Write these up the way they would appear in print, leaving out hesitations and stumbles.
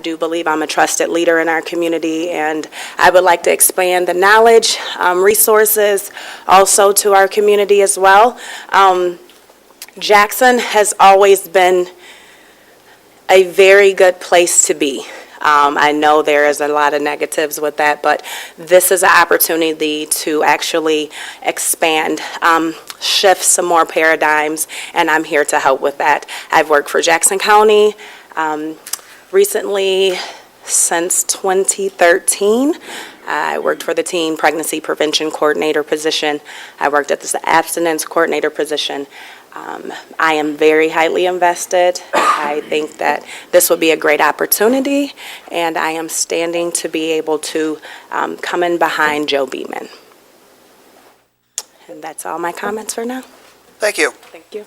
do believe I'm a trusted leader in our community, and I would like to expand the knowledge, resources also to our community as well. Jackson has always been a very good place to be. I know there is a lot of negatives with that, but this is an opportunity to actually expand, shift some more paradigms, and I'm here to help with that. I've worked for Jackson County recently since 2013. I worked for the teen pregnancy prevention coordinator position. I worked at the abstinence coordinator position. I am very highly invested. I think that this will be a great opportunity, and I am standing to be able to come in behind Joe Beeman. And that's all my comments for now. Thank you. Thank you.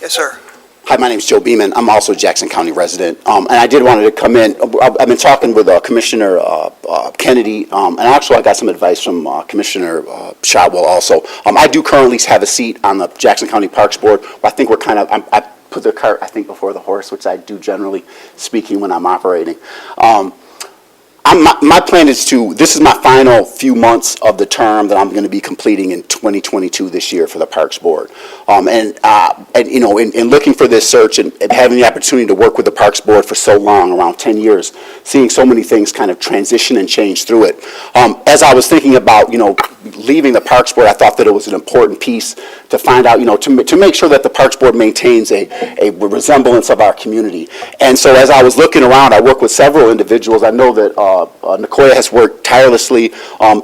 Yes, sir. Hi, my name is Joe Beeman. I'm also a Jackson County resident, and I did wanted to come in. I've been talking with Commissioner Kennedy, and actually I got some advice from Commissioner Shotwell also. I do currently have a seat on the Jackson County Parks Board. I think we're kind of, I put the cart, I think, before the horse, which I do generally speaking when I'm operating. My plan is this is my final few months of the term that I'm going to be completing in 2022 this year for the Parks Board. And you know, in looking for this search and having the opportunity to work with the Parks Board for so long, around 10 years, seeing so many things kind of transition and change through it. As I was thinking about, you know, leaving the Parks Board, I thought that it was an important piece to find out, you know, to make sure that the Parks Board maintains a resemblance of our community. And so as I was looking around, I work with several individuals. I know that Nicoya has worked tirelessly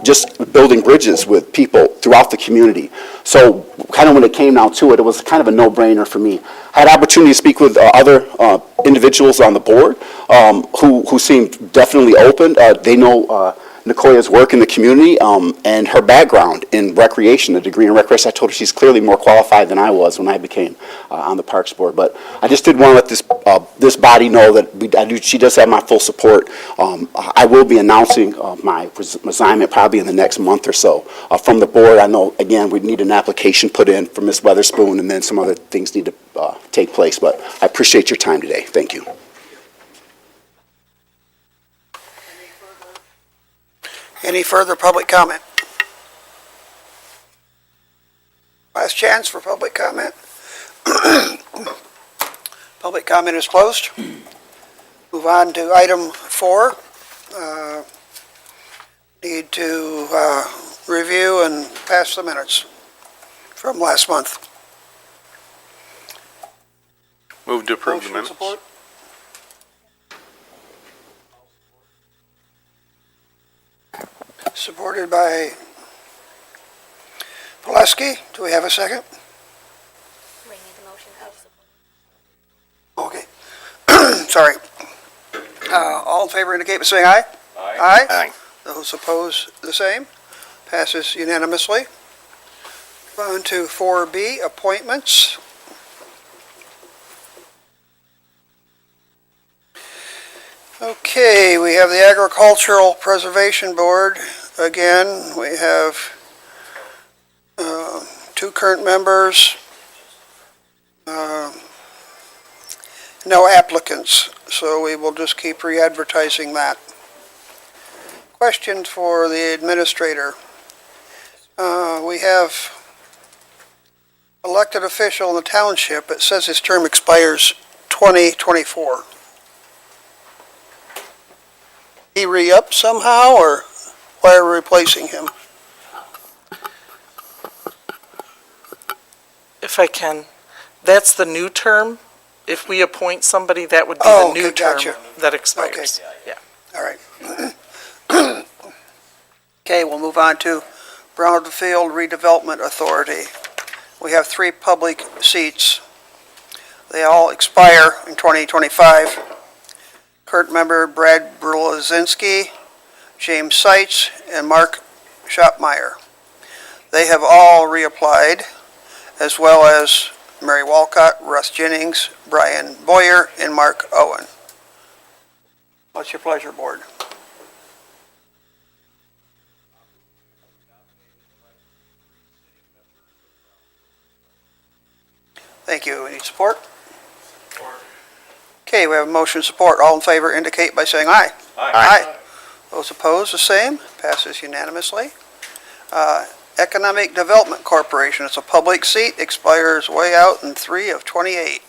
just building bridges with people throughout the community. So kind of when it came down to it, it was kind of a no-brainer for me. I had opportunity to speak with other individuals on the board who seemed definitely open. They know Nicoya's work in the community and her background in recreation, a degree in recreation. I told her she's clearly more qualified than I was when I became on the Parks Board. But I just did want to let this body know that she does have my full support. I will be announcing my resignation probably in the next month or so from the board. I know, again, we need an application put in for Ms. Weatherspoon, and then some other things need to take place. But I appreciate your time today. Thank you. Any further public comment? Last chance for public comment. Public comment is closed. Move on to item 4. Need to review and pass the minutes from last month. Move to approve the Motion minutes. support? Supported by Pulaski. Do we have a second? We need the motion of support. Okay. Sorry. All in favor indicate by saying aye. Aye. Aye. Those opposed, the same. Passes unanimously. On to 4B, appointments. Okay, we have the Agricultural Preservation Board. Again, we have 2 current members, no applicants, so we will just keep re-advertising that. Question for the administrator. We have elected official in the township. It says his term expires 2024. He re-up somehow, or why are we replacing him? If I can, that's the new term. If we appoint somebody, that would be Oh, the new okay, term gotcha. that expires. Okay. All right. Okay, we'll move on to Brownfield Redevelopment Authority. We have 3 public seats. They all expire in 2025. Current member Brad Brzezinski, James Seitz, and Mark Schopmeyer. They have all reapplied, as well as Mary Walcott, Russ Jennings, Brian Boyer, and Mark Owen. What's your pleasure, board? Thank you. Any support? Okay, we have a motion support. All in favor indicate by saying aye. Aye. Those opposed, the same. Passes unanimously. Economic Development Corporation, it's a public seat, expires way out in 3 of 28.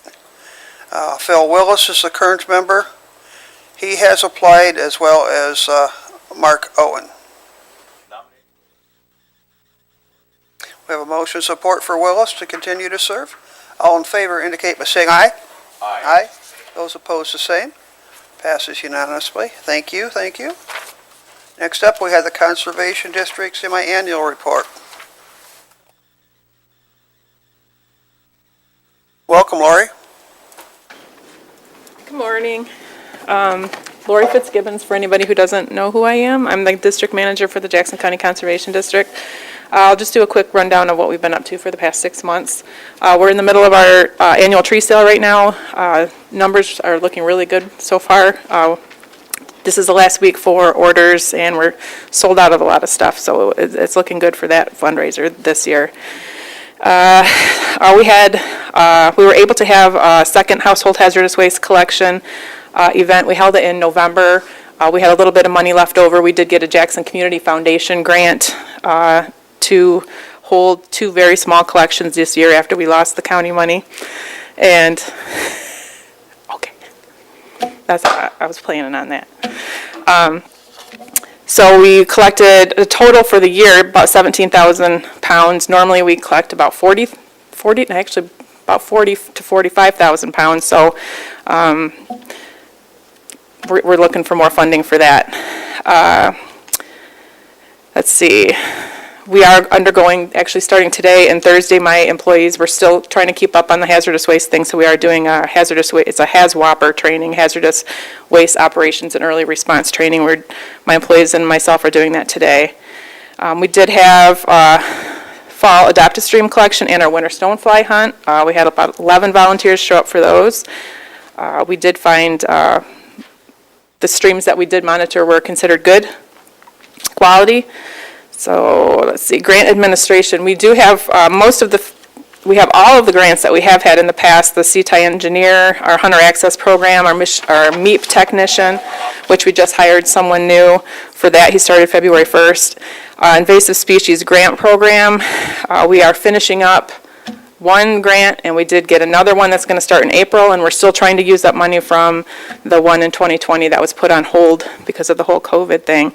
Phil Willis is the current member. He has applied, as well as Mark Owen. We have a motion support for Willis to continue to serve. All in favor indicate by saying aye. Aye. Those opposed, the same. Passes unanimously. Thank you, thank you. Next up, we have the Conservation District semi-annual report. Welcome, Lori. Good morning. Lori Fitzgibbons, for anybody who doesn't know who I am. I'm the district manager for the Jackson County Conservation District. I'll just do a quick rundown of what we've been up to for the past 6 months. We're in the middle of our annual tree sale right now. Numbers are looking really good so far. This is the last week for orders, and we're sold out of a lot of stuff, so it's looking good for that fundraiser this year. We were able to have a second household hazardous waste collection event. We held it in November. We had a little bit of money left over. We did get a Jackson Community Foundation grant to hold 2 very small collections this year after we lost the county money. And, okay, that's how I was planning on that. So we collected a total for the year, about 17,000 pounds. Normally we collect about 40 to 45,000 pounds. So we're looking for more funding for that. Let's see. We are undergoing, actually starting today and Thursday, my employees, we're still trying to keep up on the hazardous waste thing, so we are doing a hazardous waste, it's a HAZWOPER training, hazardous waste operations and early response training. My employees and myself are doing that today. We did have fall adopt a stream collection and our winter stonefly hunt. We had about 11 volunteers show up for those. We did find the streams that we did monitor were considered good quality. So let's see, grant administration. We do have we have all of the grants that we have had in the past, the CTI engineer, our hunter access program, our MEEP technician, which we just hired someone new for that. He started February 1st. Invasive species grant program. We are finishing up one grant, and we did get another one that's going to start in April, and we're still trying to use that money from the one in 2020 that was put on hold because of the whole COVID thing.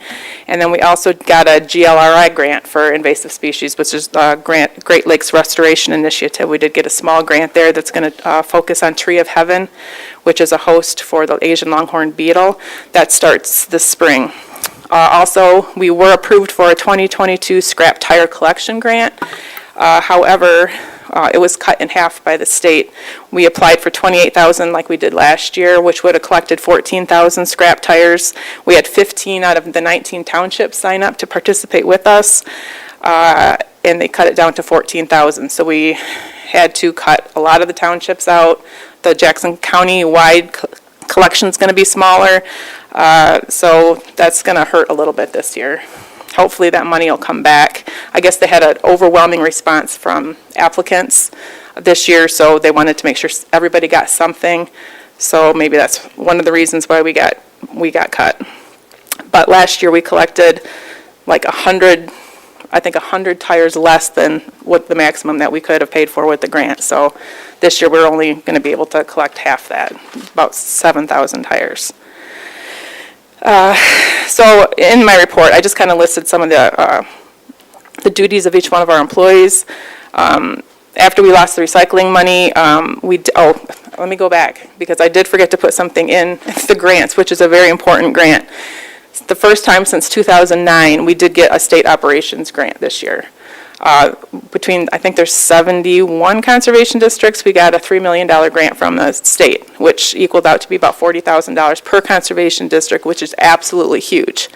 And then we also got a GLRI grant for invasive species, which is the Great Lakes Restoration Initiative. We did get a small grant there that's going to focus on Tree of Heaven, which is a host for the Asian longhorn beetle. That starts this spring. Also, we were approved for a 2022 scrap tire collection grant. However, it was cut in half by the state. We applied for 28,000 like we did last year, which would have collected 14,000 scrap tires. We had 15 out of the 19 townships sign up to participate with us, and they cut it down to 14,000. So we had to cut a lot of the townships out. The Jackson County-wide collection's going to be smaller, so that's going to hurt a little bit this year. Hopefully that money will come back. I guess they had an overwhelming response from applicants this year, so they wanted to make sure everybody got something. So maybe that's one of the reasons why we got cut. But last year we collected like 100 tires less than what the maximum that we could have paid for with the grant. So this year we're only going to be able to collect half that, about 7,000 tires. So in my report, I just kind of listed some of the duties of each one of our employees. After we lost the recycling money, let me go back, because I did forget to put something in the grants, which is a very important grant. It's the first time since 2009 we did get a state operations grant this year. I think there's 71 conservation districts, we got a $3 million grant from the state, which equaled out to be about $40,000 per conservation district, which is absolutely huge.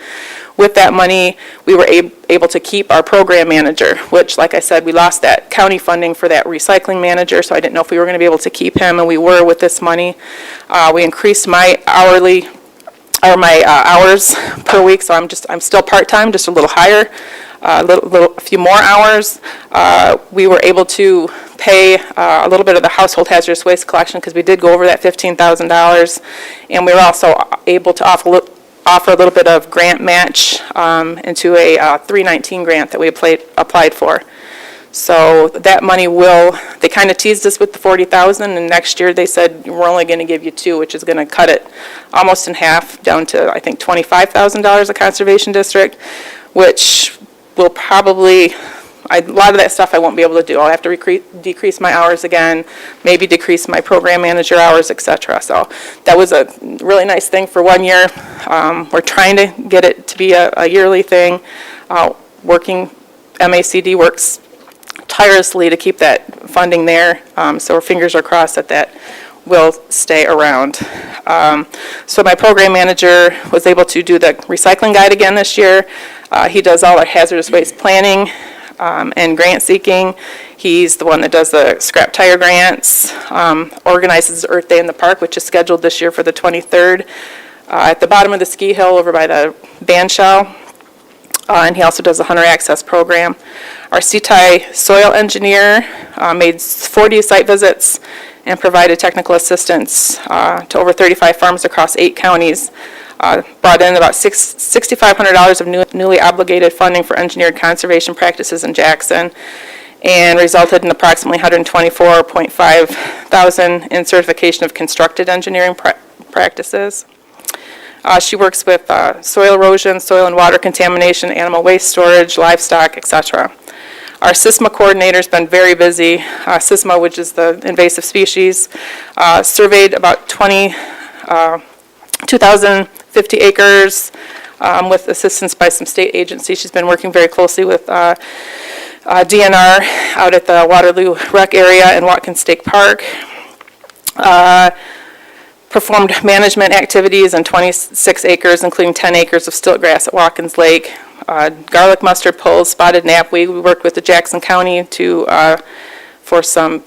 With that money, we were able to keep our program manager, which, like I said, we lost that county funding for that recycling manager, so I didn't know if we were going to be able to keep him, and we were with this money. We increased my hours per week, so I'm still part-time, just a little higher. A few more hours. We were able to pay a little bit of the household hazardous waste collection, because we did go over that $15,000. And we were also able to offer a little bit of grant match into a 319 grant that we applied for. So that money they kind of teased us with the 40,000, and next year they said, we're only going to give you 2, which is going to cut it almost in half, down to, I think, $25,000 a conservation district, which will probably, a lot of that stuff I won't be able to do. I'll have to decrease my hours again, maybe decrease my program manager hours, et cetera. So that was a really nice thing for 1 year. We're trying to get it to be a yearly thing. MACD works tirelessly to keep that funding there, so our fingers are crossed that will stay around. So my program manager was able to do the recycling guide again this year. He does all our hazardous waste planning and grant seeking. He's the one that does the scrap tire grants, organizes Earth Day in the Park, which is scheduled this year for the 23rd, at the bottom of the ski hill over by the band shell. And he also does the Hunter Access Program. Our CTI soil engineer made 40 site visits and provided technical assistance to over 35 farms across 8 counties. Brought in about $6,500 of newly obligated funding for engineered conservation practices in Jackson, and resulted in approximately $124.5 thousand in certification of constructed engineering practices. She works with soil erosion, soil and water contamination, animal waste storage, livestock, etc. Our SISMA coordinator's been very busy. SISMA, which is the invasive species, surveyed about 2,050 acres with assistance by some state agencies. She's been working very closely with DNR out at the Waterloo Rec area and Watkins State Park. Performed management activities on 26 acres, including 10 acres of stilt grass at Watkins Lake. Garlic mustard pulls, spotted knapweed. We worked with the Jackson County for some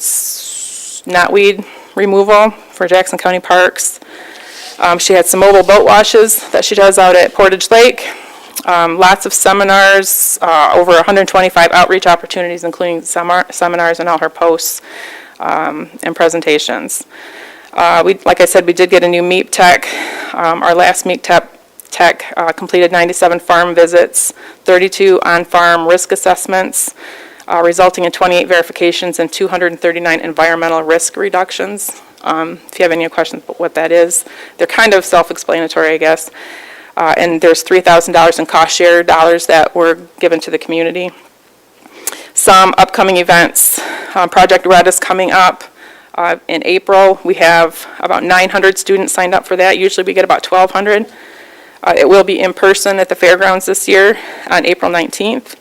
knotweed removal for Jackson County parks. She had some mobile boat washes that she does out at Portage Lake. Lots of seminars, over 125 outreach opportunities, including seminars and all her posts and presentations. Like I said, we did get a new MEEP tech. Our last MEEP tech completed 97 farm visits, 32 on-farm risk assessments, resulting in 28 verifications and 239 environmental risk reductions. If you have any questions about what that is, they're kind of self-explanatory, I guess. And there's $3,000 in cost share dollars that were given to the community. Some upcoming events. Project Red is coming up. In April, we have about 900 students signed up for that. Usually we get about 1,200. It will be in person at the fairgrounds this year on April 19th.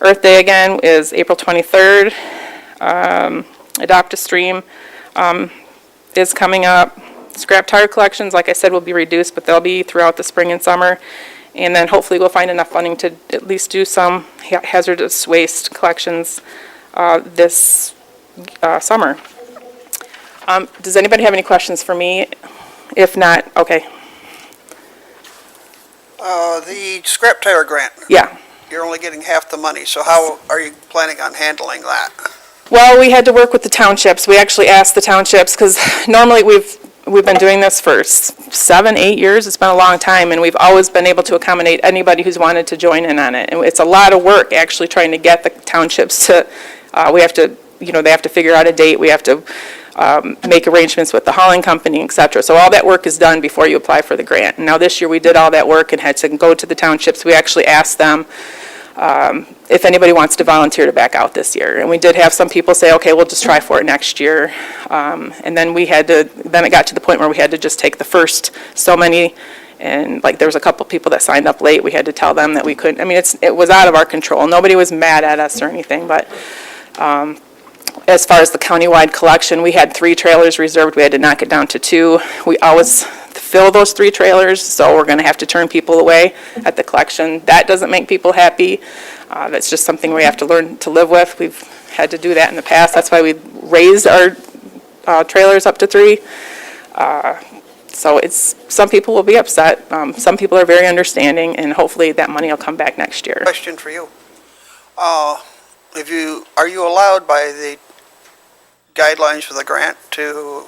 Earth Day again is April 23rd. Adopt a Stream is coming up. Scrap tire collections, like I said, will be reduced, but they'll be throughout the spring and summer. And then hopefully we'll find enough funding to at least do some hazardous waste collections this summer. Does anybody have any questions for me? If not, okay. The scrap tire grant, Yeah. you're only getting half the money, so how are you planning on handling that? Well, we had to work with the townships. We actually asked the townships, because normally we've been doing this for 7, 8 years. It's been a long time, and we've always been able to accommodate anybody who's wanted to join in on it. And it's a lot of work actually trying to get the townships to, they have to figure out a date. We have to make arrangements with the hauling company, et cetera. So all that work is done before you apply for the grant. And now this year we did all that work and had to go to the townships. We actually asked them if anybody wants to volunteer to back out this year. And we did have some people say, okay, we'll just try for it next year. And then then it got to the point where we had to just take the first so many, and like there was a couple people that signed up late. We had to tell them that we couldn't, it was out of our control. Nobody was mad at us or anything, but as far as the countywide collection, we had 3 trailers reserved. We had to knock it down to 2. We always fill those 3 trailers, so we're going to have to turn people away at the collection. That doesn't make people happy. That's just something we have to learn to live with. We've had to do that in the past. That's why we raised our trailers up to 3. So some people will be upset. Some people are very understanding, and hopefully that money will come back next year. Question for you. Are you allowed by the guidelines for the grant to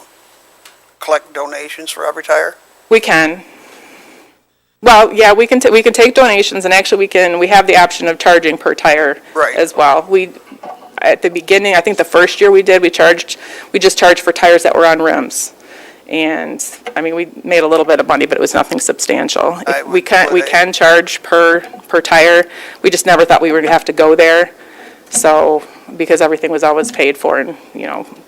collect donations for every tire? We can. Well, yeah, we can take donations, and actually we have the option of charging per tire Right. as well. At the beginning, I think the first year we just charged for tires that were on rims. And, I mean, we made a little bit of money, but it was nothing substantial. I We would- can charge per tire. We just never thought we were gonna have to go there. So, because everything was always paid for and,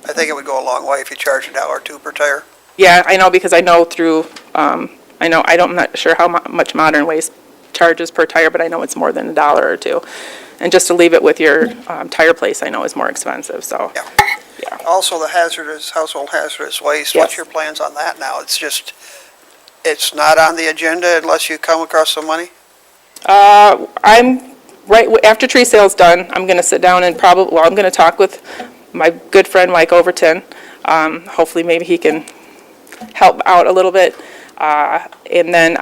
I think it would go a long way if you charge $1 or $2 per tire. yeah, I know, because I know through, I'm not sure how much Modern Waste charges per tire, but I know it's more than $1 or $2. And just to leave it with your tire place, I know is more expensive, so. Yeah. Yeah. Also, the household hazardous waste, Yes. what's your plans on that now? It's not on the agenda unless you come across some money? I'm, after tree sale's done, I'm gonna sit down and I'm gonna talk with my good friend Mike Overton. Hopefully maybe he can help out a little bit. And then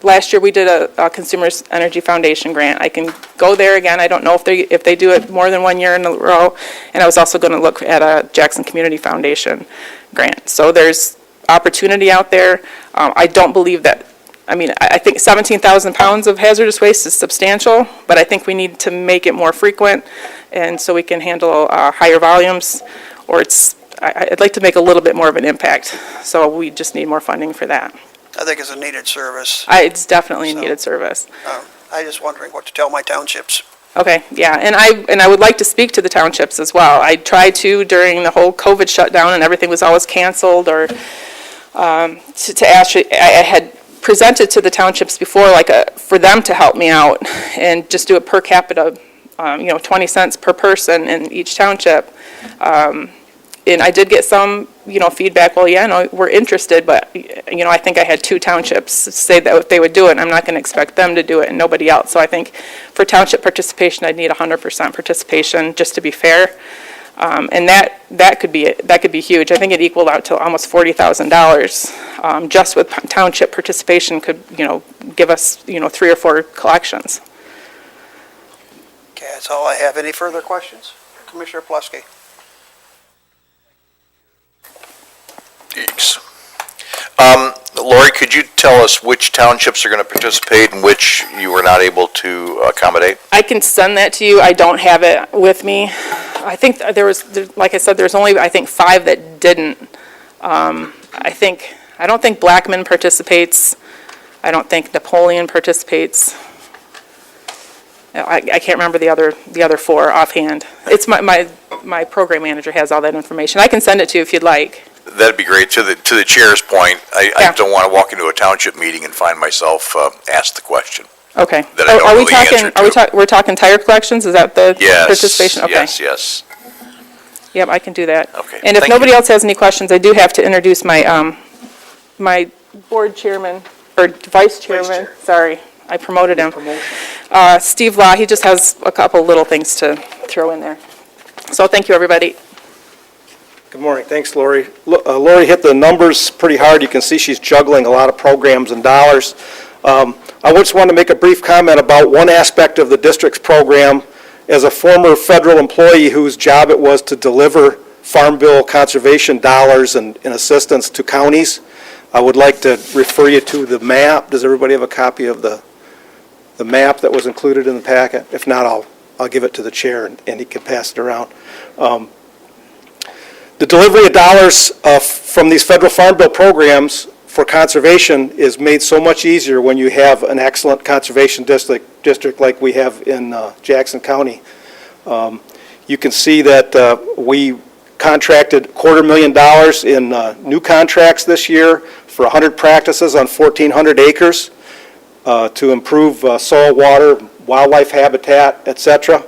last year we did a Consumers Energy Foundation grant. I can go there again. I don't know if they do it more than 1 year in a row. And I was also gonna look at a Jackson Community Foundation grant. So there's opportunity out there. I don't believe that, I think 17,000 pounds of hazardous waste is substantial, but I think we need to make it more frequent, and so we can handle higher volumes, or I'd like to make a little bit more of an impact, so we just need more funding for that. I think it's a needed service. It's definitely a So- needed service. I'm just wondering what to tell my townships. Okay, yeah, and I would like to speak to the townships as well. I tried to during the whole COVID shutdown, and everything was always canceled, or to actually, I had presented to the townships before, for them to help me out and just do it per capita, 20 cents per person in each township. And I did get some, feedback, well, yeah, no, we're interested, but, I think I had 2 townships say that if they would do it, I'm not going to expect them to do it and nobody else. So I think for township participation, I'd need 100% participation, just to be fair. And that could be huge. I think it equaled out to almost $40,000. Just with township participation could, give us, 3 or 4 collections. Okay, that's all I have. Any further questions? Commissioner Pulaski? Eeks. Lori, could you tell us which townships are going to participate and which you were not able to accommodate? I can send that to you. I don't have it with me. I think like I said, there's only, 5 that didn't. I don't think Blackman participates. I don't think Napoleon participates. I can't remember the other 4 offhand. It's my program manager has all that information. I can send it to you if you'd like. That'd be great. To the chair's point, I Yeah. don't want to walk into a township meeting and find myself asked the question. Okay. That I don't Are we know the talking? answer to. We're talking tire collections? Is that the Yes. participation? Okay. Yes. Yep, I can do that. Okay, And if thank you. nobody else has any questions, I do have to introduce my my board chairman or vice chairman. Sorry, I promoted him. Steve Law. He just has a couple little things to throw in there. So thank you, everybody. Good morning. Thanks, Lori. Lori hit the numbers pretty hard. You can see she's juggling a lot of programs and dollars. I just want to make a brief comment about one aspect of the district's program. As a former federal employee whose job it was to deliver Farm Bill conservation dollars and assistance to counties, I would like to refer you to the map. Does everybody have a copy of the map that was included in the packet? If not, I'll give it to the chair and he can pass it around. The delivery of dollars from these federal Farm Bill programs for conservation is made so much easier when you have an excellent conservation district like we have in Jackson County. You can see that we contracted $250,000 in new contracts this year for 100 practices on 1,400 acres to improve soil, water, wildlife habitat, etc.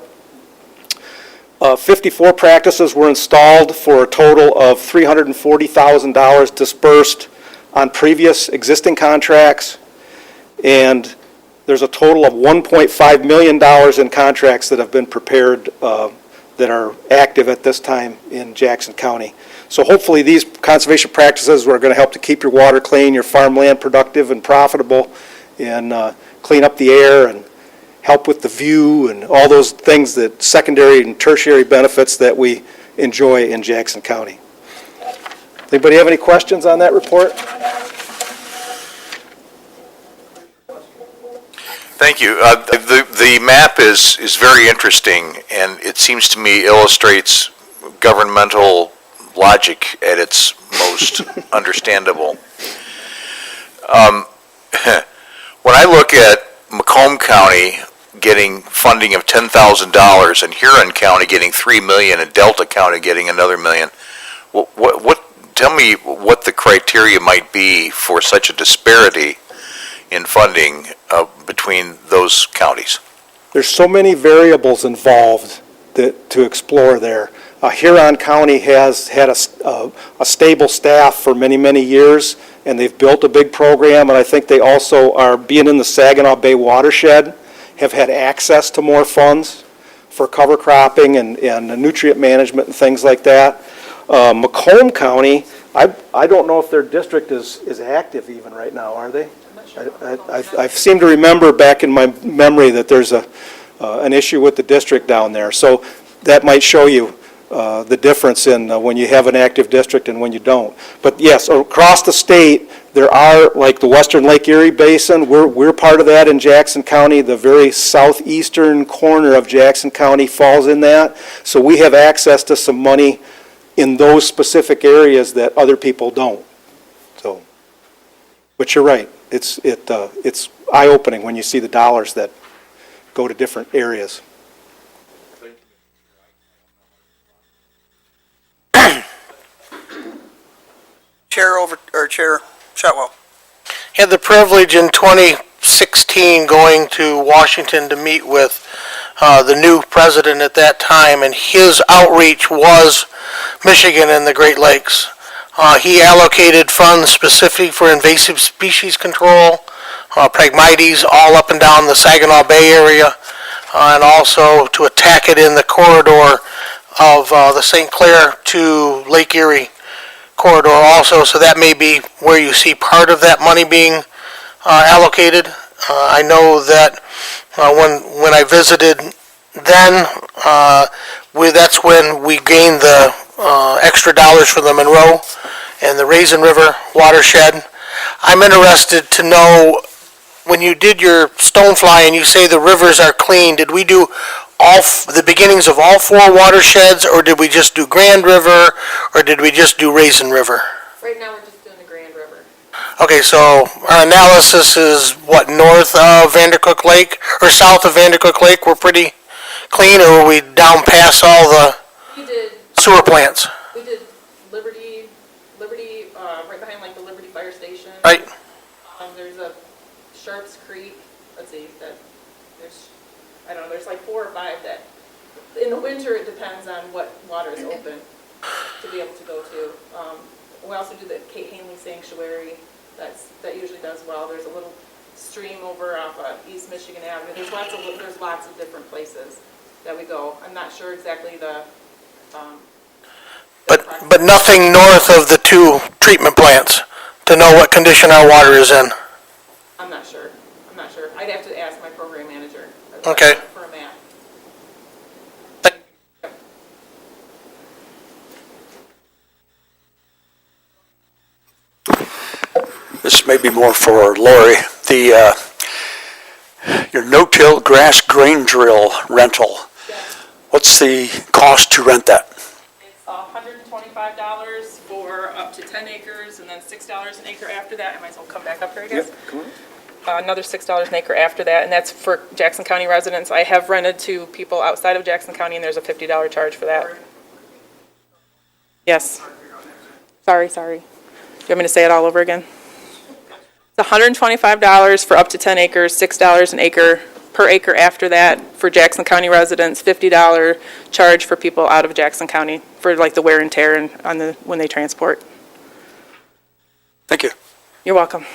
54 practices were installed for a total of $340,000 dispersed on previous existing contracts, and there's a total of $1.5 million in contracts that have been prepared that are active at this time in Jackson County. So hopefully these conservation practices are going to help to keep your water clean, your farmland productive and profitable, and clean up the air and help with the view and all those things, that secondary and tertiary benefits that we enjoy in Jackson County. Anybody have any questions on that report? Thank you. The map is very interesting, and it seems to me illustrates governmental logic at its most understandable. When I look at Macomb County getting funding of $10,000 and Huron County getting $3 million and Delta County getting another $1 million, tell me what the criteria might be for such a disparity in funding between those counties? There's so many variables involved to explore there. Huron County has had a stable staff for many, many years, and they've built a big program, and I think they also are, being in the Saginaw Bay watershed, have had access to more funds for cover cropping and nutrient management and things like that. Macomb County, I don't know if their district is active even right now, are they? I seem to remember back in my memory that there's an issue with the district down there. So that might show you the difference in when you have an active district and when you don't. But yes, across the state, there are, like the Western Lake Erie Basin, we're part of that in Jackson County. The very southeastern corner of Jackson County falls in that. So we have access to some money in those specific areas that other people don't. So, but you're right. It's eye-opening when you see the dollars that go to different areas. Chair Shotwell. Had the privilege in 2016 going to Washington to meet with the new president at that time, and his outreach was Michigan and the Great Lakes. He allocated funds specifically for invasive species control, Pragmites, all up and down the Saginaw Bay area, and also to attack it in the corridor of the St. Clair to Lake Erie corridor also. So that may be where you see part of that money being allocated. I know that when I visited then, that's when we gained the extra dollars for the Monroe and the Raisin River watershed. I'm interested to know, when you did your stonefly and you say the rivers are clean, did we do the beginnings of all four watersheds, or did we just do Grand River, or did we just do Raisin River? Right now, we're just doing the Grand River. Okay, so our analysis is what, north of Vandercook Lake, or south of Vandercook Lake, we're pretty clean, or were we down past all the We did sewer plants? Liberty, right behind like the Liberty Fire Station. Right. There's a Sharps Creek, there's like 4 or 5 that, in the winter, it depends on what water is open to be able to go to. We also do the Kate Hanley Sanctuary, that usually does well. There's a little stream over off East Michigan Avenue. There's lots of different places that we go. I'm not sure exactly the But nothing north of the 2 treatment plants to know what condition our water is in? I'm not sure. I'd have to ask my program manager. Okay. For a map. This may be more for Lori. Your no-till grass grain drill rental, what's the cost to rent that? It's $125 for up to 10 acres, and then $6 an acre after that. I might as well come back up here, I guess. Come on. Another $6 an acre after that, and that's for Jackson County residents. I have rented to people outside of Jackson County, and there's a $50 charge for that. Yes. Sorry. You want me to say it all over again? It's $125 for up to 10 acres, $6 an acre per acre after that for Jackson County residents, $50 charge for people out of Jackson County for like the wear and tear and when they transport. Thank you. You're welcome.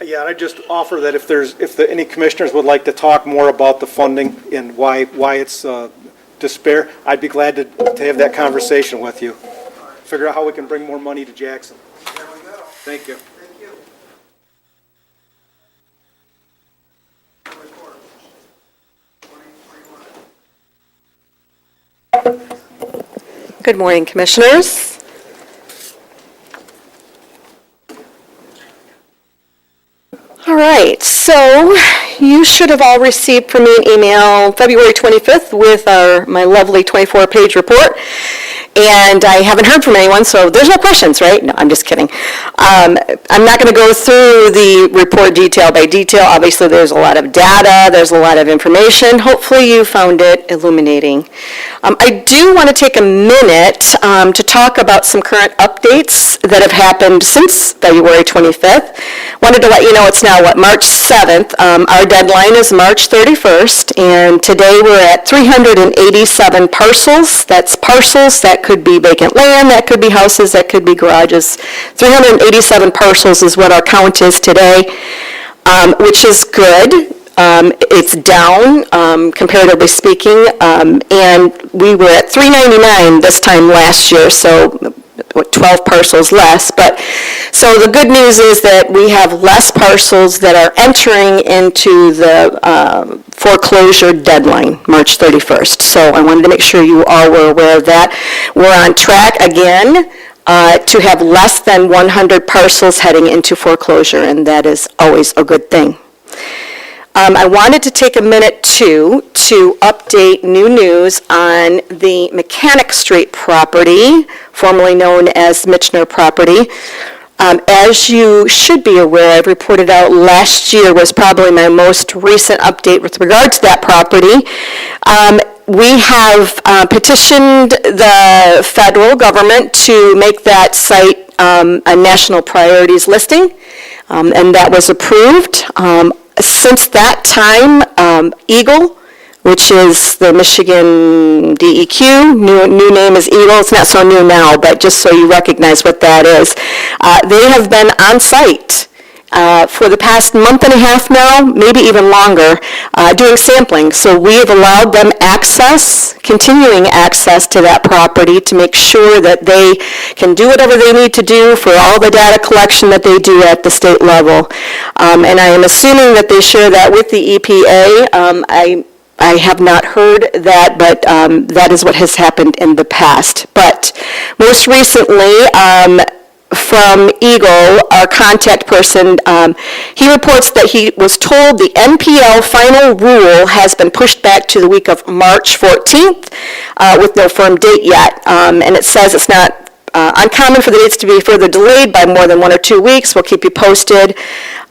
Yeah, and I just offer that if any commissioners would like to talk more about the funding and why it's despair, I'd be glad to have that conversation with you. Figure out how we can bring more money to Jackson. There we go. Thank you. Thank you. Good morning, Commissioners. All right, so you should have all received from me an email February 25th with my lovely 24-page report. And I haven't heard from anyone, so there's no questions, right? No, I'm just kidding. I'm not going to go through the report detail by detail. Obviously, there's a lot of data, there's a lot of information. Hopefully, you found it illuminating. I do want to take a minute to talk about some current updates that have happened since February 25th. Wanted to let you know it's now, March 7th. Our deadline is March 31st, and today we're at 387 parcels. That's parcels that could be vacant land, that could be houses, that could be garages. 387 parcels is what our count is today, which is good. It's down, comparatively speaking, and we were at 399 this time last year, so 12 parcels less. But so the good news is that we have less parcels that are entering into the foreclosure deadline, March 31st. So I wanted to make sure you all were aware of that. We're on track again to have less than 100 parcels heading into foreclosure, and that is always a good thing. I wanted to take a minute, too, to update new news on the Mechanic Street property, formerly known as Michener property. As you should be aware, I've reported out last year was probably my most recent update with regard to that property. We have petitioned the federal government to make that site a national priorities listing, and that was approved. Since that time, Eagle, which is the Michigan DEQ, new name is Eagle. It's not so new now, but just so you recognize what that is. They have been on site for the past month and a half now, maybe even longer, doing sampling. So we have allowed them continuing access to that property to make sure that they can do whatever they need to do for all the data collection that they do at the state level. And I am assuming that they share that with the EPA. I have not heard that, but that is what has happened in the past. But most recently, from Eagle, our contact person, he reports that he was told the NPL final rule has been pushed back to the week of March 14th with no firm date yet. And it says it's not uncommon for the dates to be further delayed by more than 1 or 2 weeks. We'll keep you posted.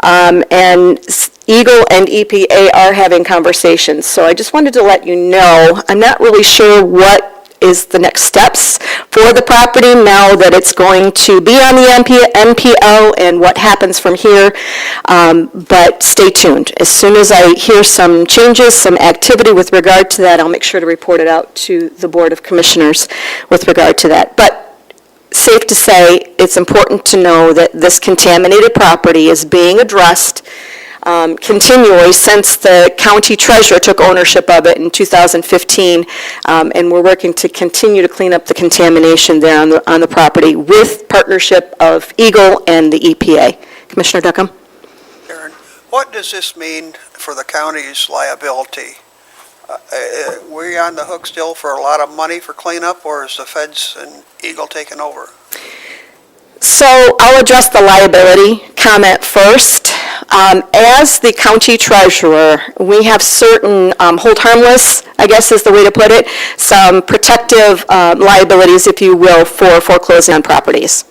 And Eagle and EPA are having conversations. So I just wanted to let you know, I'm not really sure what is the next steps for the property now that it's going to be on the NPL and what happens from here. But stay tuned. As soon as I hear some changes, some activity with regard to that, I'll make sure to report it out to the Board of Commissioners with regard to that. But safe to say, it's important to know that this contaminated property is being addressed continually since the county treasurer took ownership of it in 2015, and we're working to continue to clean up the contamination there on the property with partnership of Eagle and the EPA. Commissioner Duckham? Aaron, what does this mean for the county's liability? We on the hook still for a lot of money for cleanup, or is the feds and Eagle taking over? So I'll address the liability comment first. As the county treasurer, we have certain hold harmless, I guess is the way to put it, some protective liabilities, if you will, for foreclosing on properties.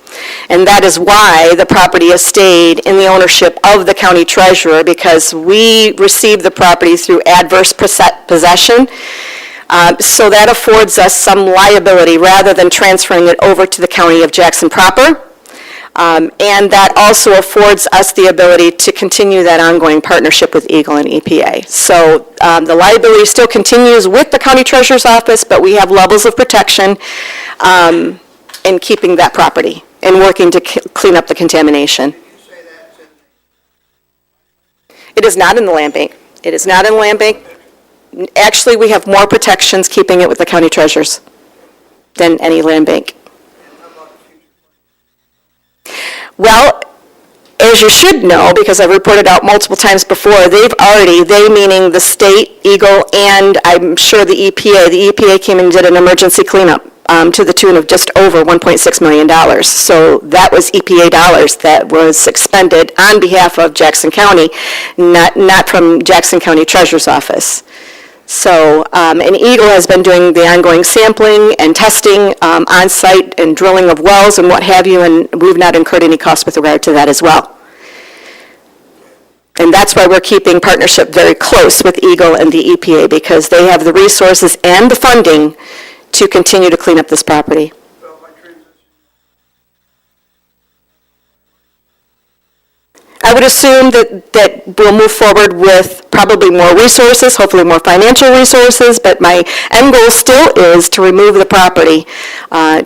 And that is why the property has stayed in the ownership of the county treasurer, because we received the property through adverse possession. So that affords us some liability rather than transferring it over to the county of Jackson proper. And that also affords us the ability to continue that ongoing partnership with Eagle and EPA. So the liability still continues with the county treasurer's office, but we have levels of protection in keeping that property and working to clean up the contamination. It is not in the land bank. It is not in the land bank. Actually, we have more protections keeping it with the county treasurers than any land bank. Well, as you should know, because I've reported out multiple times before, they meaning the state, Eagle, and I'm sure the EPA came and did an emergency cleanup. to the tune of just over $1.6 million. So that was EPA dollars that was expended on behalf of Jackson County, not from Jackson County Treasurer's Office. So, and Eagle has been doing the ongoing sampling and testing on-site and drilling of wells and what have you, and we've not incurred any costs with regard to that as well. And that's why we're keeping partnership very close with Eagle and the EPA, because they have the resources and the funding to continue to clean up this property. I would assume that we'll move forward with probably more resources, hopefully more financial resources, but my end goal still is to remove the property,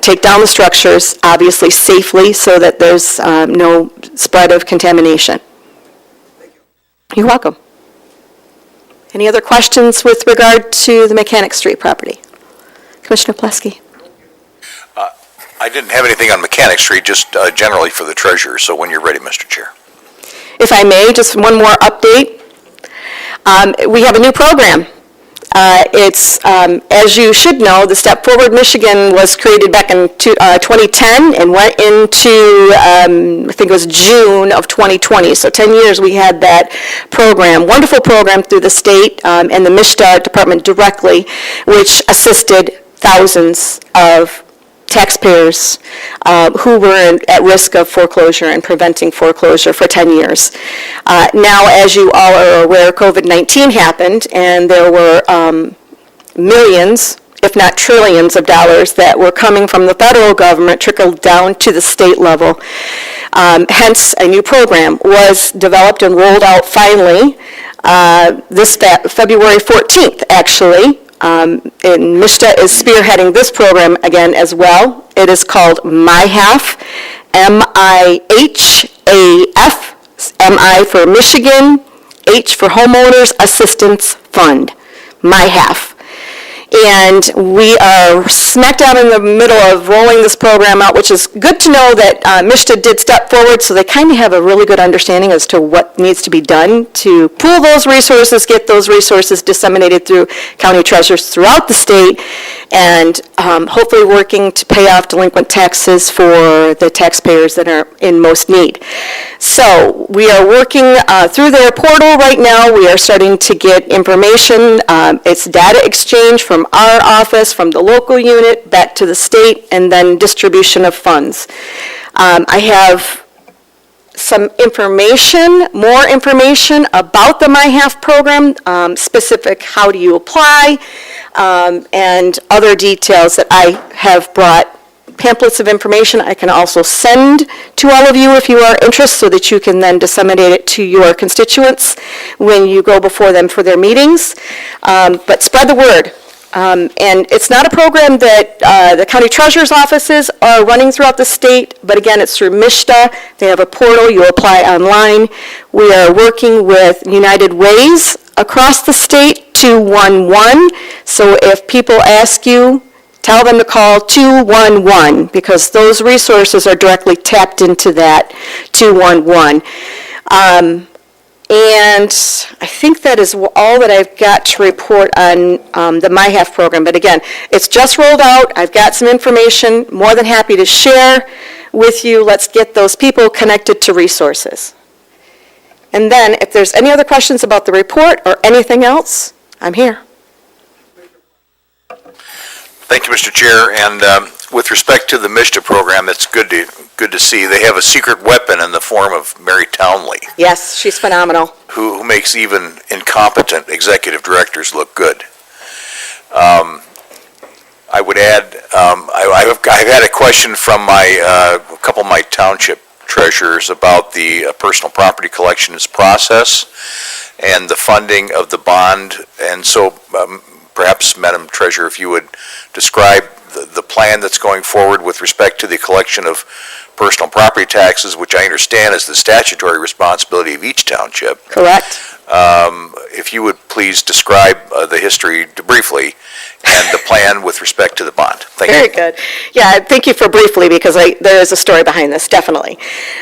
take down the structures, obviously safely, so that there's no spread of contamination. You're welcome. Any other questions with regard to the Mechanic Street property? Commissioner Plesky? I didn't have anything on Mechanic Street, just generally for the treasurer, so when you're ready, Mr. Chair. If I may, just one more update. We have a new program. It's, as you should know, the Step Forward Michigan was created back in 2010 and went into, I think it was June of 2020. So 10 years we had that program, wonderful program through the state and the MSHDA department directly, which assisted thousands of taxpayers who were at risk of foreclosure and preventing foreclosure for 10 years. Now, as you all are aware, COVID-19 happened, and there were millions, if not trillions of dollars that were coming from the federal government trickled down to the state level. Hence, a new program was developed and rolled out finally this February 14th, actually. And MSHDA is spearheading this program again as well. It is called MIHAF, M-I-H-A-F, M-I for Michigan, H for Homeowners Assistance Fund, MIHAF. And we are smack down in the middle of rolling this program out, which is good to know that MSHDA did step forward, so they kind of have a really good understanding as to what needs to be done to pool those resources, get those resources disseminated through county treasurers throughout the state, and hopefully working to pay off delinquent taxes for the taxpayers that are in most need. So we are working through their portal right now. We are starting to get information. It's data exchange from our office, from the local unit, back to the state, and then distribution of funds. I have some information, more information about the MIHAF program, specific how do you apply, and other details that I have brought. Pamphlets of information I can also send to all of you if you are interested, so that you can then disseminate it to your constituents when you go before them for their meetings. But spread the word. And it's not a program that the county treasurer's offices are running throughout the state, but again, it's through MSHDA. They have a portal. You apply online. We are working with United Ways across the state, 211. So if people ask you, tell them to call 211, because those resources are directly tapped into that 211. And I think that is all that I've got to report on the MIHAF program. But again, it's just rolled out. I've got some information, more than happy to share with you. Let's get those people connected to resources. And then if there's any other questions about the report or anything else, I'm here. Thank you, Mr. Chair. And with respect to the MSHDA program, it's good to see. They have a secret weapon in the form of Mary Townley, Yes, she's phenomenal. who makes even incompetent executive directors look good. I would add, I've had a question from a couple of my township treasurers about the personal property collections process and the funding of the bond. And so perhaps, Madam Treasurer, if you would describe the plan that's going forward with respect to the collection of personal property taxes, which I understand is the statutory responsibility of each township. Correct. If you would please describe the history briefly, and the plan with respect to the bond. Thank you. Very good. Yeah, thank you for briefly, because there is a story behind this, definitely.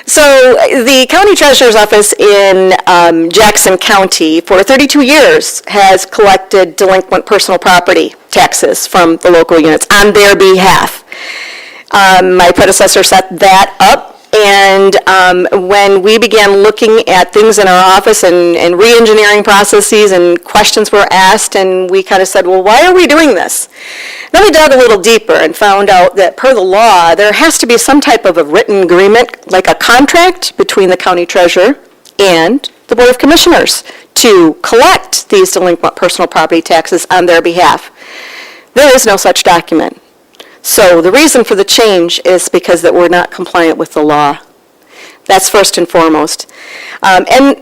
So the county treasurer's office in Jackson County for 32 years has collected delinquent personal property taxes from the local units on their behalf. My predecessor set that up, and when we began looking at things in our office and re-engineering processes and questions were asked, and we kind of said, well, why are we doing this? Then we dug a little deeper and found out that per the law, there has to be some type of a written agreement, like a contract between the county treasurer and the Board of Commissioners to collect these delinquent personal property taxes on their behalf. There is no such document. So the reason for the change is because that we're not compliant with the law. That's first and foremost. And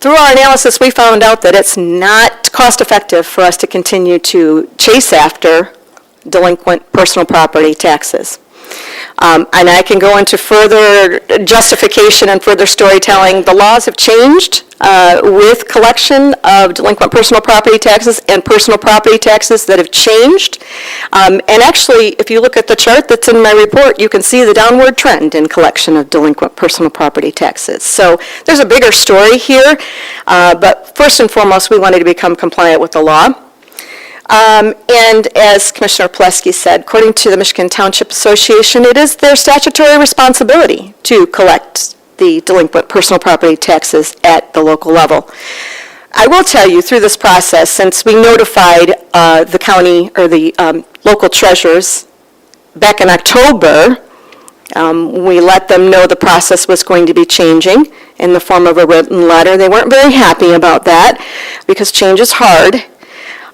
through our analysis, we found out that it's not cost-effective for us to continue to chase after delinquent personal property taxes. And I can go into further justification and further storytelling. The laws have changed with collection of delinquent personal property taxes and personal property taxes that have changed. And actually, if you look at the chart that's in my report, you can see the downward trend in collection of delinquent personal property taxes. So there's a bigger story here, but first and foremost, we wanted to become compliant with the law. And as Commissioner Plesky said, according to the Michigan Township Association, it is their statutory responsibility to collect the delinquent personal property taxes at the local level. I will tell you, through this process, since we notified the county or the local treasurers back in October, we let them know the process was going to be changing in the form of a written letter. They weren't very happy about that because change is hard.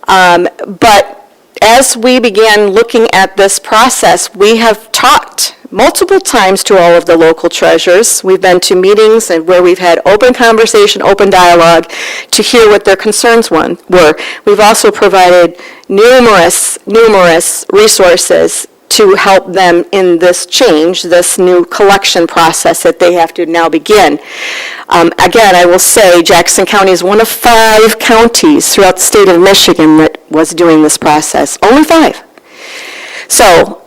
But as we began looking at this process, we have talked multiple times to all of the local treasurers. We've been to meetings and where we've had open conversation, open dialogue to hear what their concerns were. We've also provided numerous resources to help them in this change, this new collection process that they have to now begin. Again, I will say Jackson County is one of 5 counties throughout the state of Michigan that was doing this process. Only 5. So,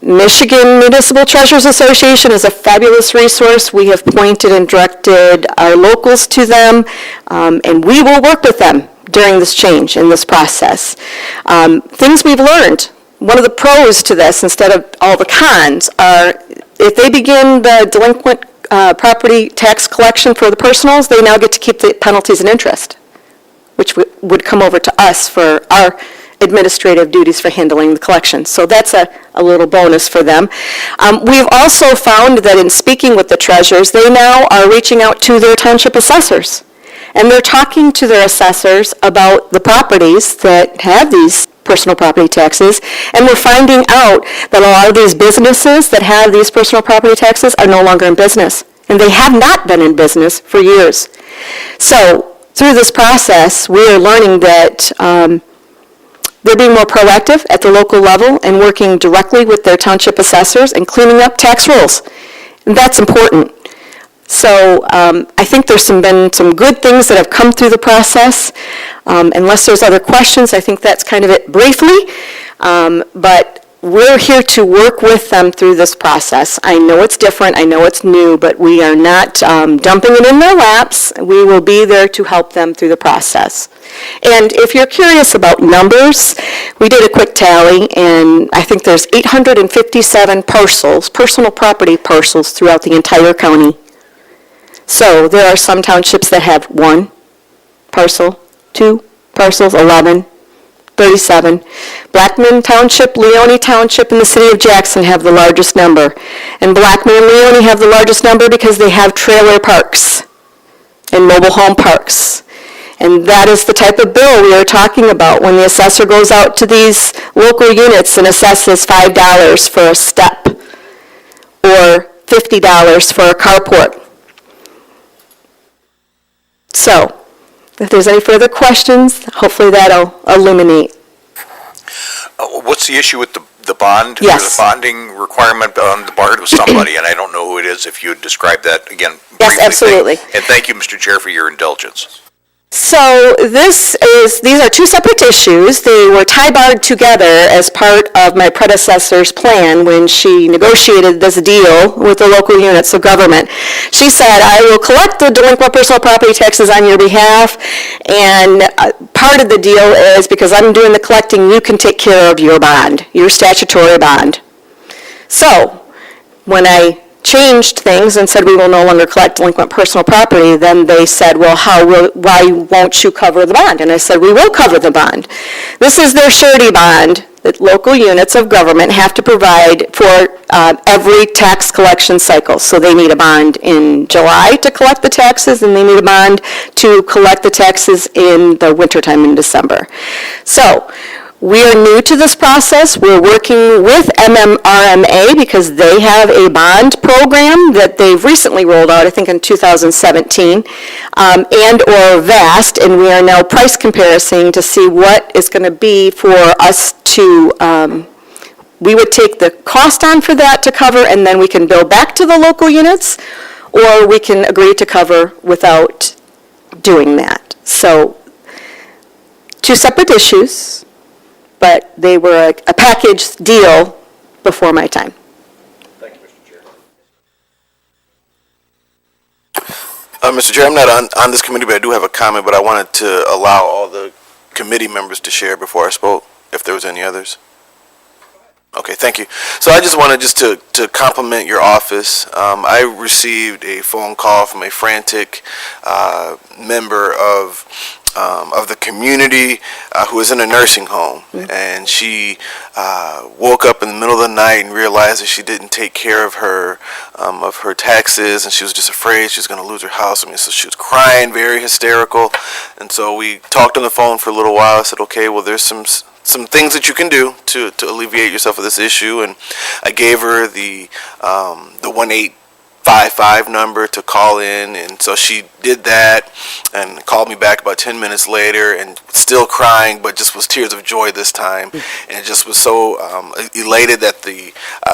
Michigan Municipal Treasurers Association is a fabulous resource. We have pointed and directed our locals to them, and we will work with them during this change in this process. Things we've learned. One of the pros to this, instead of all the cons, are if they begin the delinquent property tax collection for the personals, they now get to keep the penalties and interest, which would come over to us for our administrative duties for handling the collection. So that's a little bonus for them. We've also found that in speaking with the treasurers, they now are reaching out to their township assessors. And they're talking to their assessors about the properties that have these personal property taxes, and we're finding out that a lot of these businesses that have these personal property taxes are no longer in business, and they have not been in business for years. So through this process, we are learning that they're being more proactive at the local level and working directly with their township assessors and cleaning up tax rolls, and that's important. So I think there's been some good things that have come through the process. Unless there's other questions, I think that's kind of it briefly. But we're here to work with them through this process. I know it's different, I know it's new, but we are not dumping it in their laps. We will be there to help them through the process. And if you're curious about numbers, we did a quick tally, and I think there's 857 parcels, personal property parcels throughout the entire county. So there are some townships that have 1 parcel, 2 parcels, 11, 37. Blackman Township, Leone Township, and the city of Jackson have the largest number. And Blackman and Leone have the largest number because they have trailer parks and mobile home parks. And that is the type of bill we are talking about when the assessor goes out to these local units and assesses $5 for a step or $50 for a carport. So, if there's any further questions, hopefully that'll illuminate. What's the issue with the bond? Yes. The bonding requirement on the part of somebody, and I don't know who it is, if you would describe that again briefly. Yes, absolutely. And thank you, Mr. Chair, for your indulgence. So these are two separate issues. They were tie-barred together as part of my predecessor's plan when she negotiated this deal with the local units of government. She said, I will collect the delinquent personal property taxes on your behalf, and part of the deal is because I'm doing the collecting, you can take care of your bond, your statutory bond. So, when I changed things and said we will no longer collect delinquent personal property, then they said, well, why won't you cover the bond? And I said, we will cover the bond. This is their surety bond that local units of government have to provide for every tax collection cycle. So they need a bond in July to collect the taxes, and they need a bond to collect the taxes in the wintertime in December. So, we are new to this process. We're working with MMRMA because they have a bond program that they've recently rolled out, I think in 2017, and/or VAST, and we are now price comparing to see what is going to be for us to, we would take the cost on for that to cover, and then we can bill back to the local units, or we can agree to cover without doing that. So, two separate issues, but they were a package deal before my time. Thank you, Mr. Chair. Mr. Chair, I'm not on this committee, but I do have a comment, but I wanted to allow all the committee members to share before I spoke, if there was any others. Okay, thank you. So I just wanted to compliment your office. I received a phone call from a frantic member of the community who was in a nursing home, and she woke up in the middle of the night and realized that she didn't take care of her taxes, and she was just afraid she was going to lose her house. I mean, so she was crying, very hysterical, and so we talked on the phone for a little while. I said, okay, well, there's some things that you can do to alleviate yourself of this issue, and I gave her the 1855 number to call in, and so she did that and called me back about 10 minutes later and still crying, but just was tears of joy this time, and just was so elated that the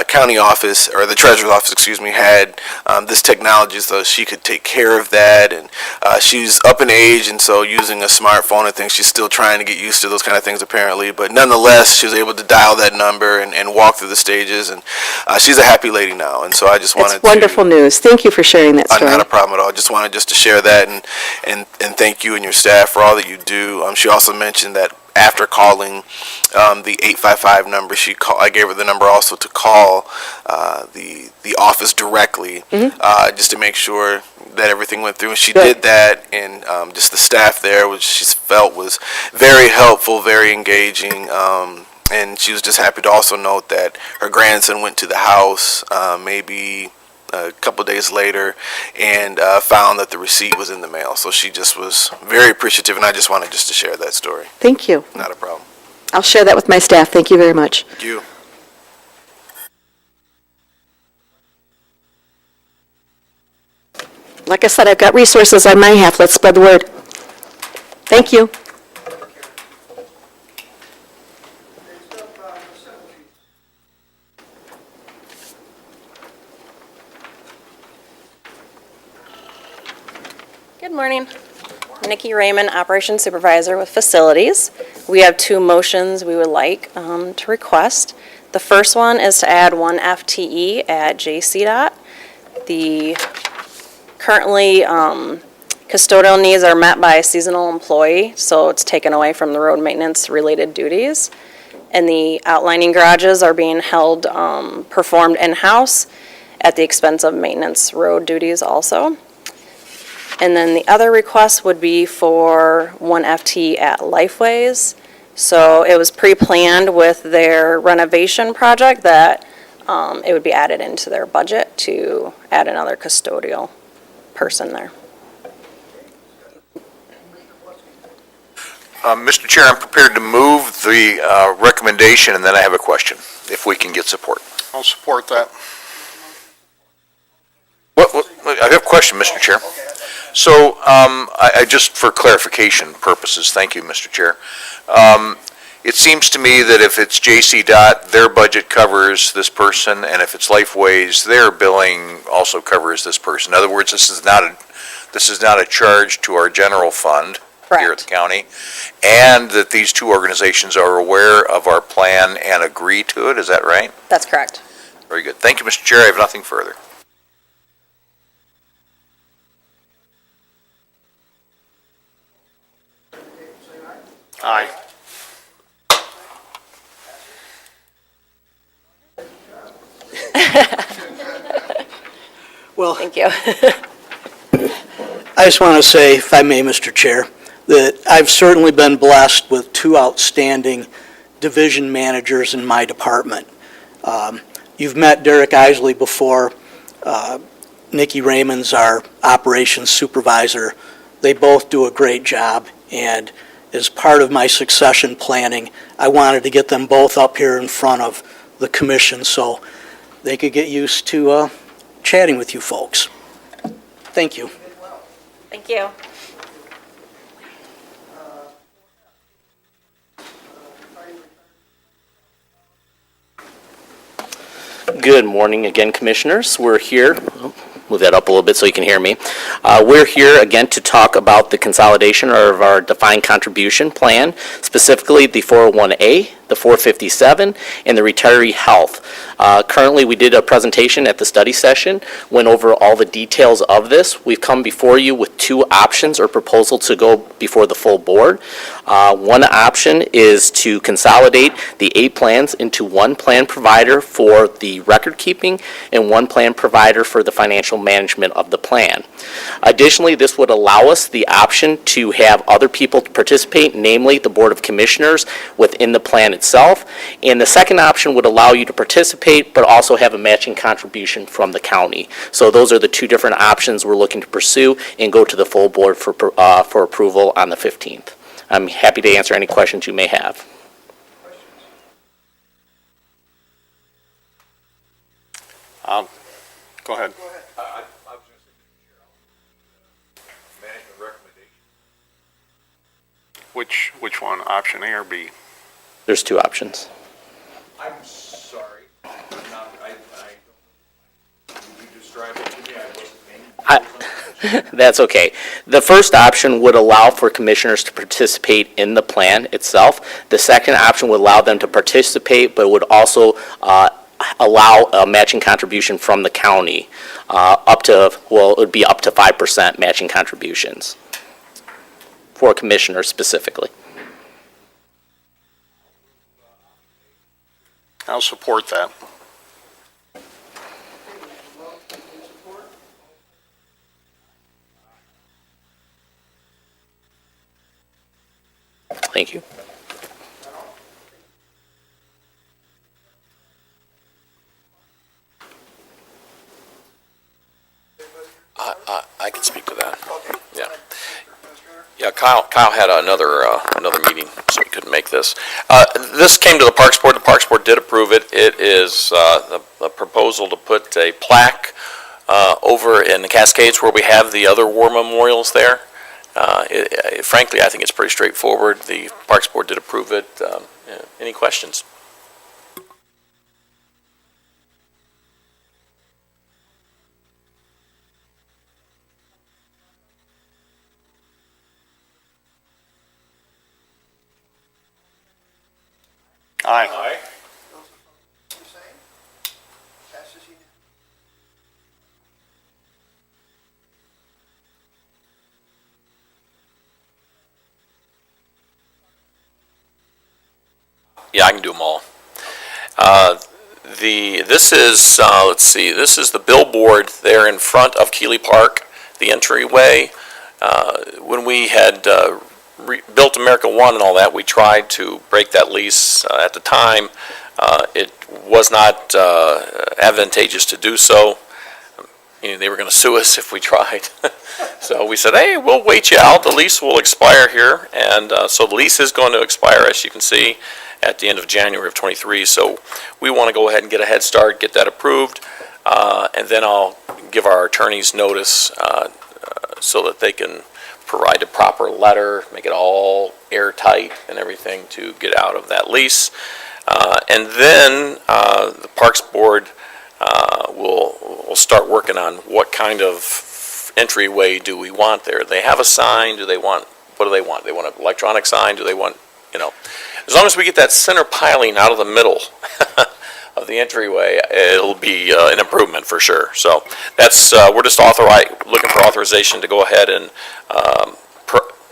county office, or the treasurer's office, excuse me, had this technology so she could take care of that. And she's up in age, and so using a smartphone and things, she's still trying to get used to those kind of things apparently, but nonetheless she was able to dial that number and walk through the stages, and she's a happy lady now. And so I just wanted It's wonderful news. Thank you for sharing that story. Not a problem at all. Just wanted to share that and thank you and your staff for all that you do. She also mentioned that after calling the 855 number, I gave her the number also to call the office directly, just to make sure that everything went through. And she did that, and just the staff there, which she felt was very helpful, very engaging. And she was just happy to also note that her grandson went to the house maybe a couple days later and found that the receipt was in the mail. So she just was very appreciative, and I just wanted to share that story. Thank you. Not a problem. I'll share that with my staff. Thank you very much. Thank you. Like I said, I've got resources on my half. Let's spread the word. Thank you. Good morning. Nikki Raymond, Operations Supervisor with Facilities. We have two motions we would like to request. The first one is to add one FTE at JCDOT. The currently custodial needs are met by a seasonal employee, so it's taken away from the road maintenance related duties. And the outlining garages are being held, performed in-house at the expense of maintenance road duties also. And then the other request would be for one FTE at Lifeways. So it was pre-planned with their renovation project that it would be added into their budget to add another custodial person there. Mr. Chair, I'm prepared to move the recommendation, and then I have a question, if we can get support. I'll support that. I have a question, Mr. Chair. So, I just for clarification purposes, thank you, Mr. Chair. It seems to me that if it's JCDOT, their budget covers this person, and if it's Lifeways, their billing also covers this person. In other words, this is not a charge to our general fund. here at the county, and that these two organizations are aware of our plan and agree to it. Is that right? That's correct. Very good. Thank you, Mr. Chair. I have nothing further. Aye. Well, Thank you. I just want to say, if I may, Mr. Chair, that I've certainly been blessed with two outstanding division managers in my department. You've met Derek Isley before. Nikki Raymond's our operations supervisor. They both do a great job, and as part of my succession planning, I wanted to get them both up here in front of the commission so they could get used to chatting with you folks. Thank you. Thank you. Good morning again, Commissioners. We're here, move that up a little bit so you can hear me. We're here again to talk about the consolidation of our defined contribution plan, specifically the 401A, the 457, and the retiree health. Currently, we did a presentation at the study session, went over all the details of this. We've come before you with two options or proposals to go before the full board. One option is to consolidate the 8 plans into one plan provider for the record keeping and one plan provider for the financial management of the plan. Additionally, this would allow us the option to have other people participate, namely the Board of Commissioners within the plan itself. And the second option would allow you to participate but also have a matching contribution from the county. So those are the two different options we're looking to pursue and go to the full board for approval on the 15th. I'm happy to answer any questions you may have. Go ahead. Management recommendation. Which one, option A or B? There's two options. I'm sorry. Did you describe it to me? I wasn't paying. That's okay. The first option would allow for commissioners to participate in the plan itself. The second option would allow them to participate, but would also allow a matching contribution from the county up to, well, it would be up to 5% matching contributions for commissioners specifically. I'll support that. Thank you. I can speak to that. Yeah. Yeah, Kyle had another meeting, so he couldn't make this. This came to the Parks Board. The Parks Board did approve it. It is a proposal to put a plaque over in the Cascades where we have the other war memorials there. Frankly, I think it's pretty straightforward. The Parks Board did approve it. Any questions? Aye. Yeah, I can do them all. This is, let's see, this is the billboard there in front of Keeley Park, the entryway. When we had built America One and all that, we tried to break that lease at the time. It was not advantageous to do so. You know, they were going to sue us if we tried. So we said, hey, we'll wait you out. The lease will expire here. And so the lease is going to expire, as you can see, at the end of January of 23. So we want to go ahead and get a head start, get that approved, and then I'll give our attorneys notice so that they can provide a proper letter, make it all airtight and everything to get out of that lease. And then the Parks Board will start working on what kind of entryway do we want there. They have a sign. Do they want What do they want? They want an electronic sign? Do they want, as long as we get that center piling out of the middle of the entryway, it'll be an improvement for sure. So that's, we're just looking for authorization to go ahead and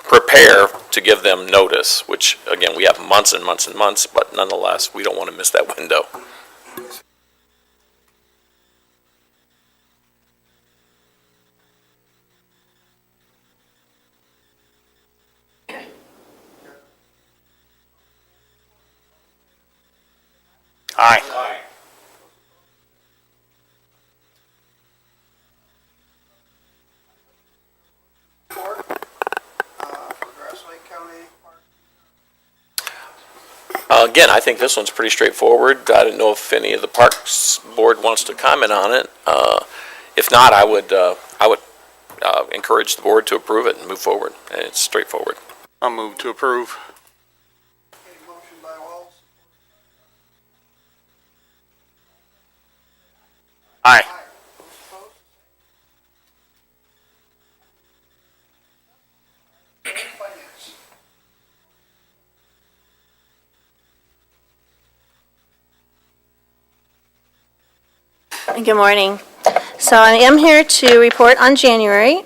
prepare to give them notice, which, again, we have months and months and months, but nonetheless, we don't want to miss that window. Aye. For Grass Lake County Park. Again, I think this one's pretty straightforward. I don't know if any of the Parks Board wants to comment on it. If not, I would encourage the board to approve it and move forward. And it's straightforward. I'll move to approve. Okay, motion by Walls. Aye. Those opposed? Finance. Good morning. So I am here to report on January,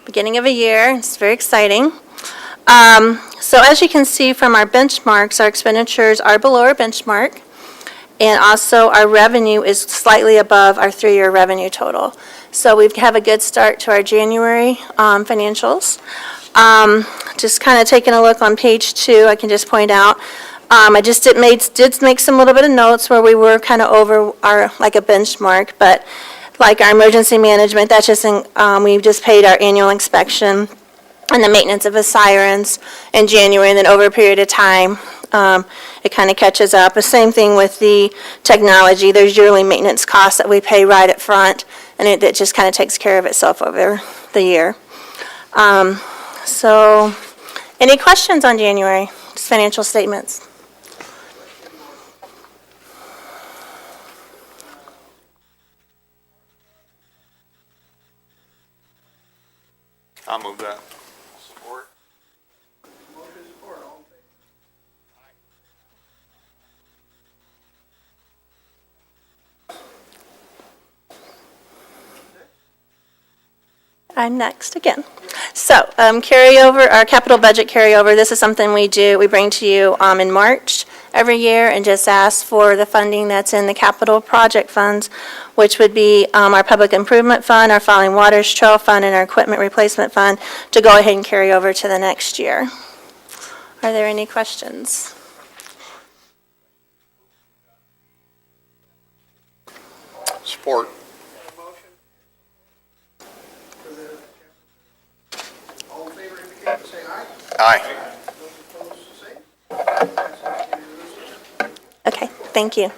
beginning of a year. It's very exciting. So as you can see from our benchmarks, our expenditures are below our benchmark, and also our revenue is slightly above our three-year revenue total. So we have a good start to our January financials. Just kind of taking a look on page 2, I can just point out, I just did make some little bit of notes where we were kind of over our, like a benchmark, but like our emergency management, that's just, we just paid our annual inspection and the maintenance of the sirens in January, and then over a period of time, it kind of catches up. The same thing with the technology. There's yearly maintenance costs that we pay right up front, and it just kind of takes care of itself over the year. So, any questions on January, just financial statements? I'll move that. Support. Motion support, all in favor? I'm next again. So, carryover, our capital budget carryover, this is something we bring to you in March every year and just ask for the funding that's in the capital project funds, which would be our public improvement fund, our falling waters trail fund, and our equipment replacement fund to go ahead and carry over to the next year. Are there any questions? Support. All in favor, indicate by saying aye. Aye. Those opposed, say. Passes unanimously. Okay, thank you.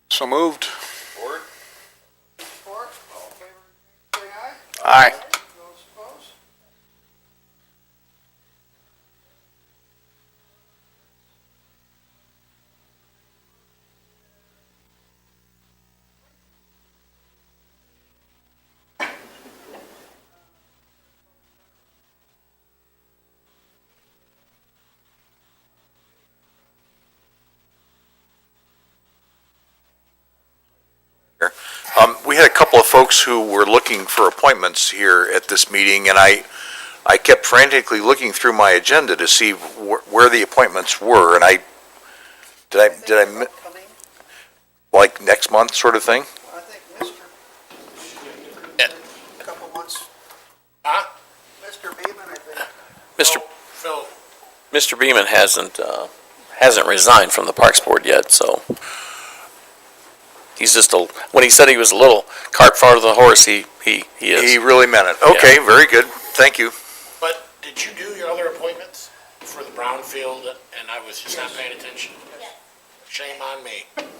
So moved. Support. Support, all in favor, indicate by saying aye. Aye. Those opposed? We had a couple of folks who were looking for appointments here at this meeting, and I kept frantically looking through my agenda to see where the appointments were, and did I, like next month sort of thing? I think Mr. A couple months. Huh? Mr. Beeman, I think. Mr. Beeman hasn't resigned from the Parks Board yet, so he's just when he said he was a little cart in front of the horse, he is. He really meant it. Okay, very good. Thank you. But did you do your other appointments for the Brownfield, and I was just not paying attention? Shame on me. All right.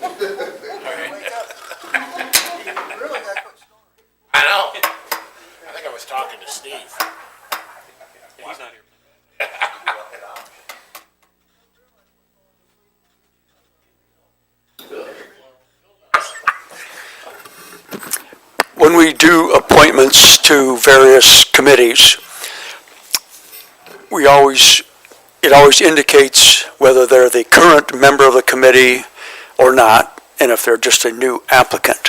Really got quick story. I know. I think I was talking to Steve. He's not here. when we do appointments to various committees, it always indicates whether they're the current member of the committee or not, and if they're just a new applicant.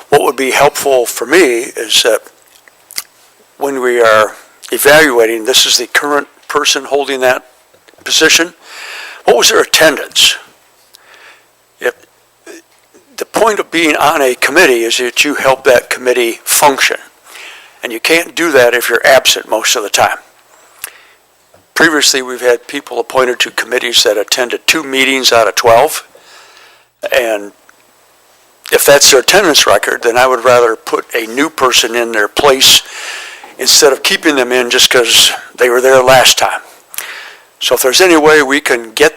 What would be helpful for me is that when we are evaluating, this is the current person holding that position, what was their attendance? The point of being on a committee is that you help that committee function, and you can't do that if you're absent most of the time. Previously, we've had people appointed to committees that attended 2 meetings out of 12, and if that's their attendance record, then I would rather put a new person in their place instead of keeping them in just because they were there last time. So if there's any way we can get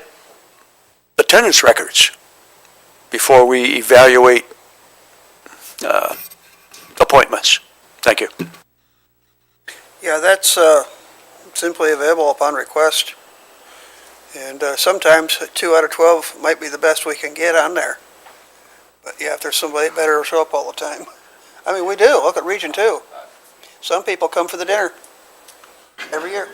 attendance records before we evaluate appointments. Thank you. Yeah, that's simply available upon request. And sometimes 2 out of 12 might be the best we can get on there. But yeah, if there's somebody better, show up all the time. I mean, we do. Look at Region 2. Some people come for the dinner every year.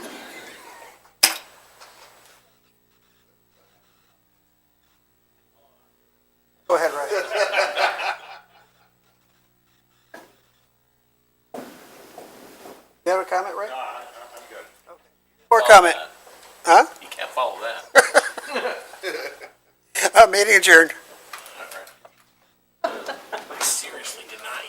Go ahead, Ryan. You have a comment, Ray? No, I'm good. Or comment? Huh? You can't follow that. Meeting adjourned.